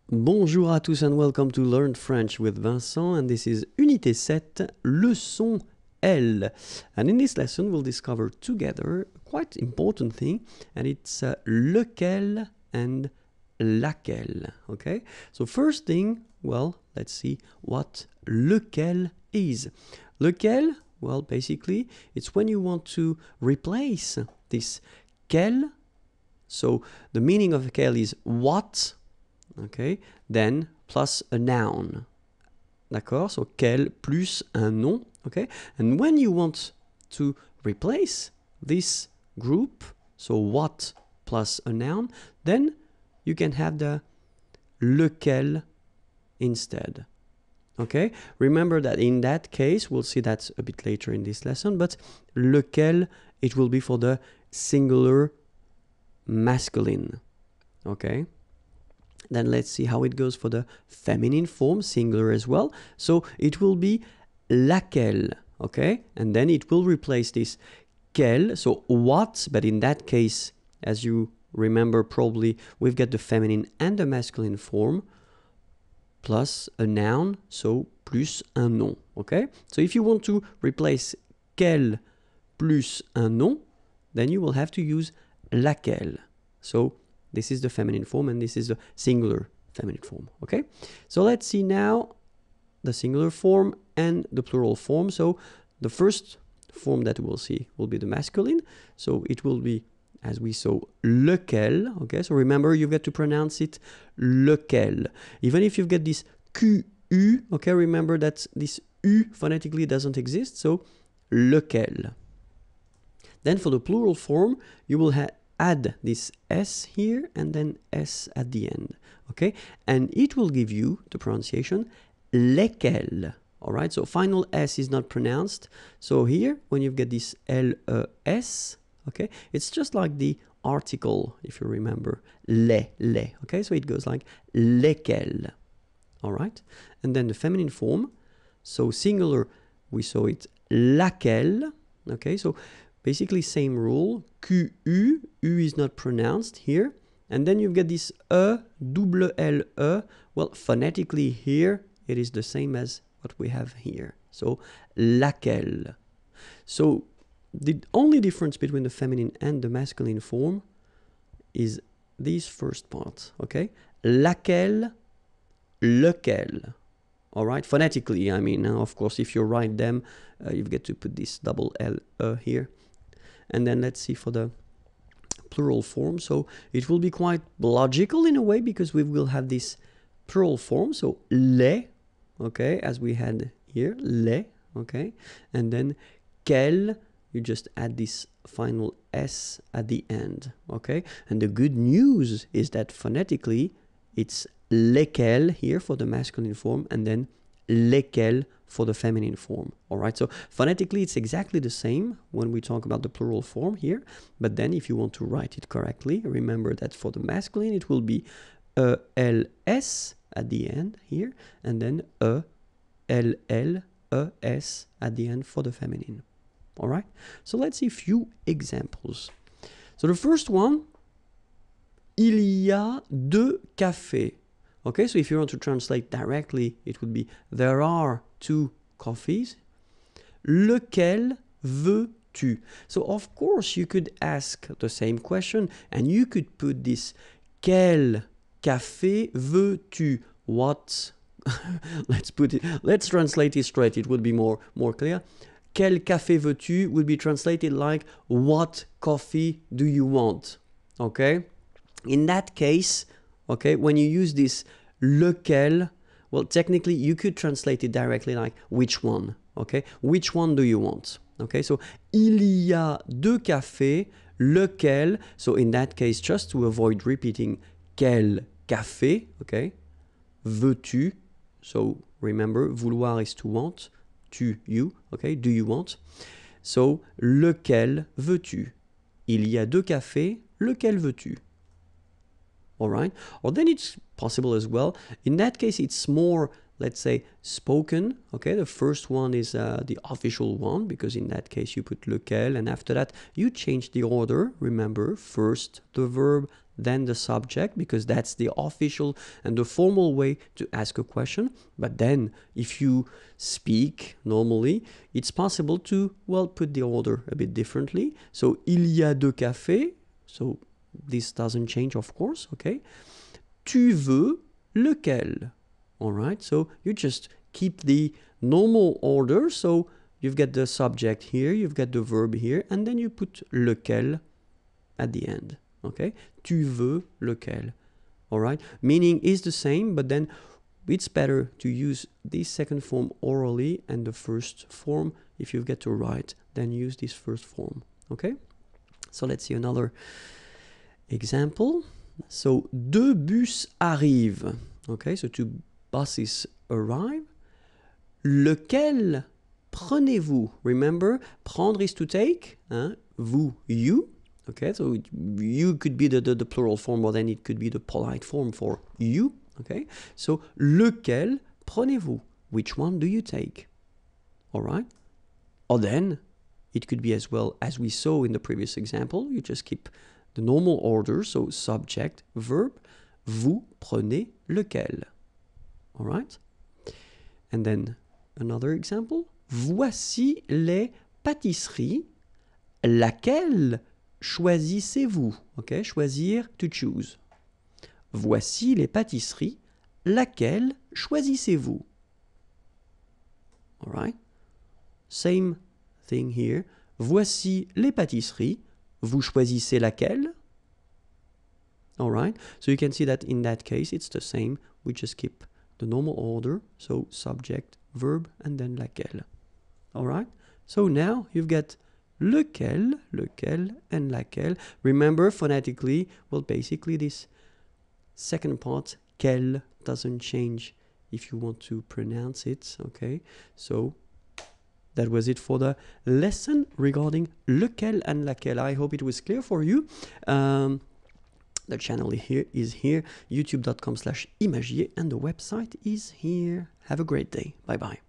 Bonjour à tous and welcome to Learn French with Vincent, and this is Unité 7, leçon L. And in this lesson we'll discover together a quite important thing, and it's lequel and laquelle, okay? So first thing, well, let's see what lequel is. Lequel, well, basically, it's when you want to replace this quel. So the meaning of quel is what, okay, then plus a noun. D'accord? So quel plus un nom, okay? And when you want to replace this group, so what plus a noun, then you can have the lequel instead. Okay? Remember that in that case, we'll see that a bit later in this lesson, but lequel, it will be for the singular masculine. Okay? Then let's see how it goes for the feminine form, singular as well. So it will be laquelle, okay? And then it will replace this quel, so what, but in that case, as you remember probably, we've got the feminine and the masculine form, plus a noun, so plus un nom, okay? So if you want to replace quel plus un nom, then you will have to use laquelle. So this is the feminine form and this is the singular feminine form, okay? So let's see now the singular form and the plural form. So the first form that we'll see will be the masculine. So it will be, as we saw, lequel, okay? So remember, you've got to pronounce it lequel. Even if you've got this QU, okay? Remember that this U phonetically doesn't exist, so lequel. Then for the plural form, you will add this S here and then S at the end, okay? And it will give you the pronunciation lesquels, all right? So final S is not pronounced. So here, when you get this L-E-S, okay, it's just like the article, if you remember, les, okay? So it goes like lesquels, all right? And then the feminine form, so singular, we saw it laquelle, okay? So basically same rule, QU, U is not pronounced here. And then you've got this double L-E. Well, phonetically here, it is the same as what we have here. So, laquelle. So, the only difference between the feminine and the masculine form is this first part, okay? Laquelle, lequel. All right, phonetically, I mean, of course, if you write them, you've got to put this double L-E here. And then let's see for the plural form. So it will be quite logical in a way because we will have this plural form. So les, okay, as we had here, les, okay. And then quel, you just add this final S at the end, okay. And the good news is that phonetically, it's lesquels here for the masculine form and then lesquels for the feminine form, all right? So phonetically, it's exactly the same when we talk about the plural form here, but then if you want to write it correctly, remember that for the masculine, it will be E-L-S at the end here, and then E-L-L-E-S at the end for the feminine, all right? So let's see a few examples. So the first one, il y a deux cafés. Okay, so if you want to translate directly, it would be there are two coffees. Lequel veux-tu? So of course you could ask the same question and you could put this quel café veux-tu? What? Let's translate it straight. It would be more clear. Quel café veux-tu would be translated like what coffee do you want? Okay? In that case, okay, when you use this lequel, well, technically you could translate it directly like which one, okay? Which one do you want? Okay, so il y a deux cafés, lequel, so in that case, just to avoid repeating quel café, okay? Veux-tu, so remember, vouloir is to want, tu, you, okay? Do you want? So, lequel veux-tu? Il y a deux cafés, lequel veux-tu? All right, or then it's possible as well. In that case, it's more, let's say, spoken. Okay, the first one is the official one because in that case you put lequel, and after that you change the order. Remember, first the verb, then the subject, because that's the official and the formal way to ask a question. But then if you speak normally, it's possible to, well, put the order a bit differently. So, il y a 2 cafés. So, this doesn't change, of course, okay? Tu veux lequel? All right, so you just keep the normal order. So, you've got the subject here, you've got the verb here, and then you put lequel at the end, okay? Tu veux lequel, all right? Meaning is the same, but then it's better to use this second form orally and the first form, if you've got to write, then use this first form, okay? So let's see another example. So, 2 bus arrivent, okay? So 2 buses arrive. Lequel prenez-vous? Remember, prendre is to take, vous, you. Okay, so you could be the plural form, or then it could be the polite form for you. Okay, so lequel prenez-vous? Which one do you take? All right, or then it could be as well as we saw in the previous example. You just keep the normal order, so subject, verb, vous prenez lequel. All right, and then another example. Voici les pâtisseries. Laquelle choisissez-vous? Okay, choisir, to choose. Voici les pâtisseries. Laquelle choisissez-vous? All right. Same thing here. Voici les pâtisseries. Vous choisissez laquelle? All right. So you can see that in that case, it's the same. We just keep the normal order. So subject, verb, and then laquelle. All right. So now you've got lequel, lequel, and laquelle. Remember, phonetically, well, basically this second part, quel, doesn't change if you want to pronounce it, okay? So that was it for the lesson regarding lequel and laquelle. I hope it was clear for you. The channel is here, youtube.com/imagier, and the website is here. Have a great day. Bye-bye.